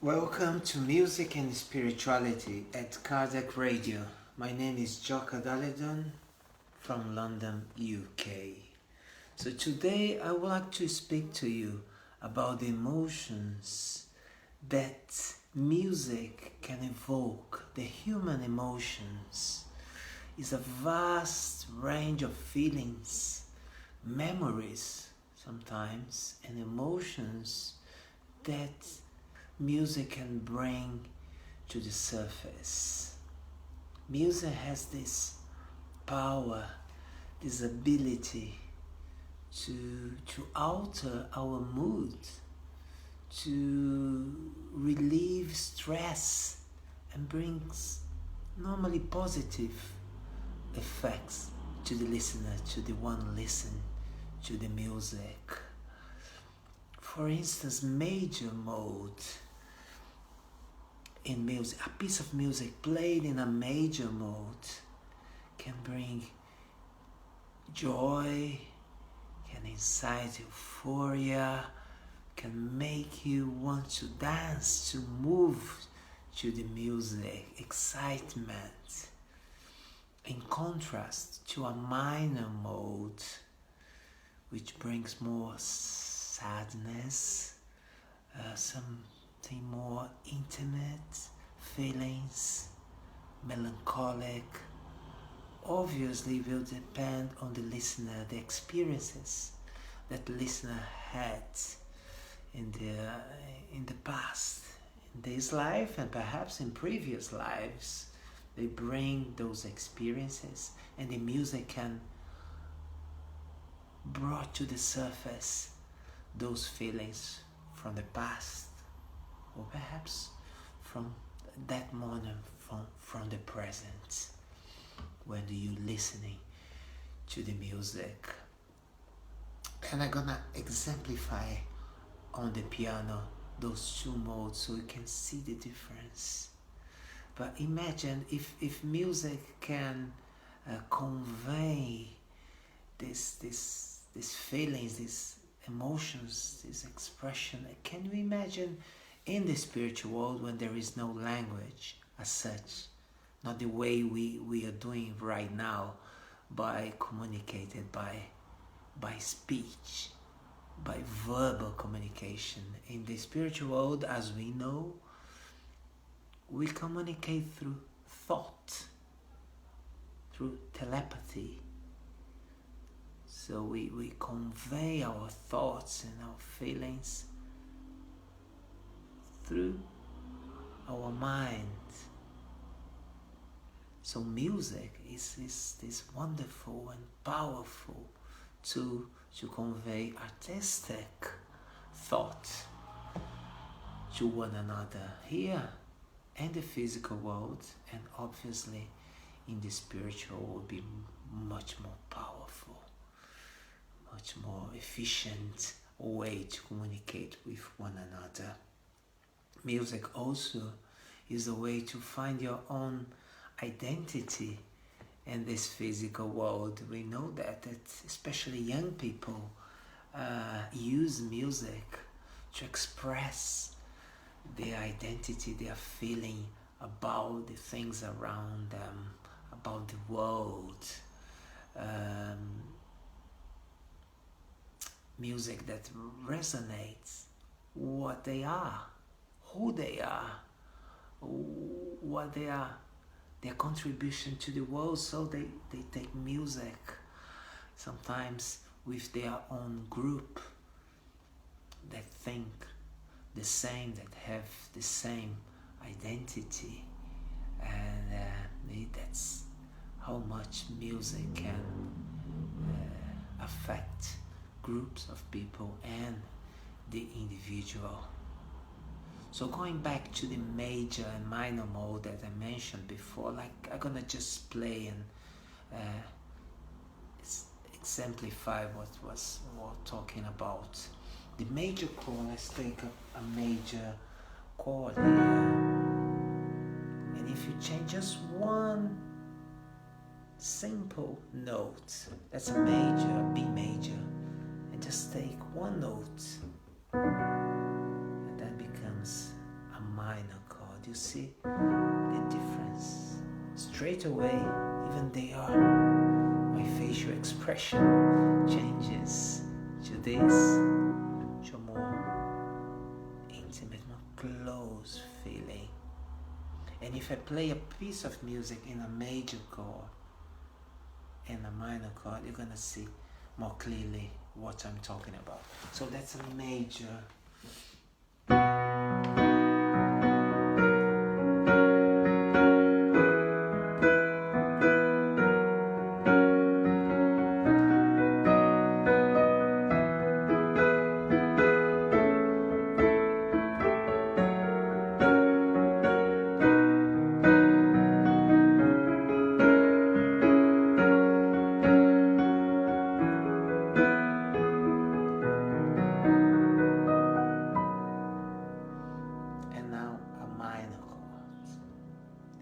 Welcome to Music and Spirituality at Kardec Radio. My name is Joka Daledon from London, UK. So today I would like to speak to you about the emotions that music can evoke. The human emotions is a vast range of feelings, memories sometimes, and emotions that music can bring to the surface. Music has this power, this ability to alter our mood, to relieve stress, and brings normally positive effects to the listener, to the one listen to the music. For instance, major mode in music, a piece of music played in a major mode can bring joy, can incite euphoria, can make you want to dance, to move to the music, excitement. In contrast to a minor mode, which brings more sadness, something more intimate, feelings, melancholic, obviously will depend on the listener, the experiences that the listener had in the past, in this life and perhaps in previous lives. They bring those experiences, and the music can brought to the surface those feelings from the past, or perhaps from that moment, from the present, when you listening to the music. And I'm gonna exemplify on the piano those two modes so you can see the difference. But imagine if music can convey these feelings, these emotions, this expression. Can you imagine in the spiritual world when there is no language as such, not the way we are doing right now, by communicated by speech, by verbal communication. In the spiritual world, as we know, we communicate through thought, through telepathy. So we convey our thoughts and our feelings through our mind. So music is this wonderful and powerful tool to convey artistic thought to one another here in the physical world, and obviously in the spiritual will be much more powerful, much more efficient way to communicate with one another. Music also is a way to find your own identity in this physical world. We know that especially young people use music to express their identity, their feeling about the things around them, about the world. Music that resonates what they are, who they are, what they are, their contribution to the world. So they take music sometimes with their own group that think the same, that have the same identity, and that's how much music can affect groups of people and the individual. So going back to the major and minor mode that I mentioned before, like I'm gonna just play and exemplify what was talking about. The major chord, let's take a major chord here, and if you change just one simple note, that's a major, B major, and just take one note, and that becomes a minor. minor chord, you see the difference straight away. Even they are, my facial expression changes to this, to a more intimate, more close feeling. And if I play a piece of music in a major chord and a minor chord, you're gonna see more clearly what I'm talking about. So that's a major.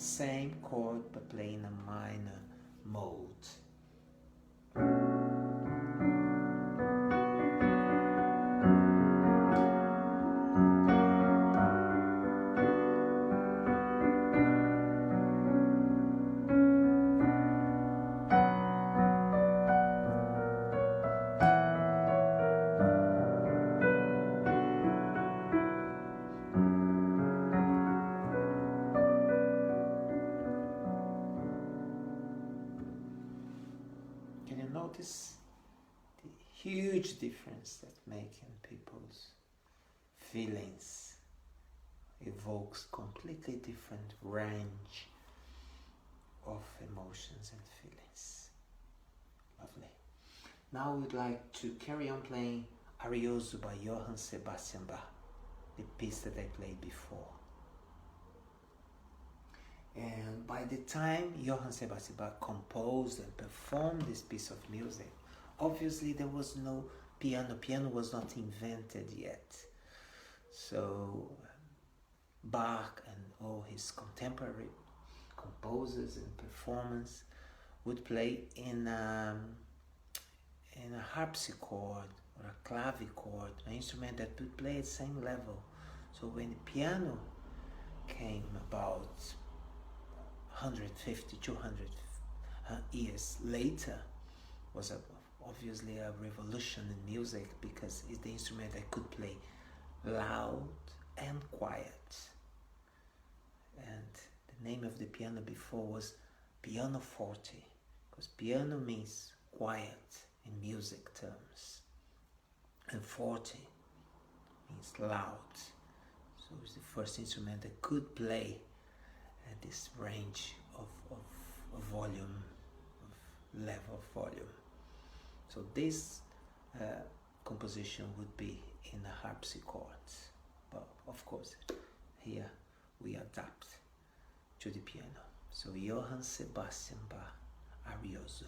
Same chord but playing a minor mode. Can you notice the huge difference that making people's feelings evokes completely different range of emotions and feelings? Lovely. Now we'd like to carry on playing Arioso by Johann Sebastian Bach, the piece that I played before. And by the time Johann Sebastian Bach composed and performed this piece of music, obviously there was no piano. Piano was not invented yet. So Bach and all his contemporary composers and performers would play in a harpsichord or a clavichord, an instrument that would play at the same level. So when the piano came about 150, 200 years later, was obviously a revolution in music, because it's the instrument that could play loud and quiet. And the name of the piano before was pianoforte, because piano means quiet in music terms, and forte means loud. So it's the first instrument that could play at this range of volume, of level of volume. So this composition would be in a harpsichord, but of course here we adapt to the piano. So Johann Sebastian Bach, Arioso.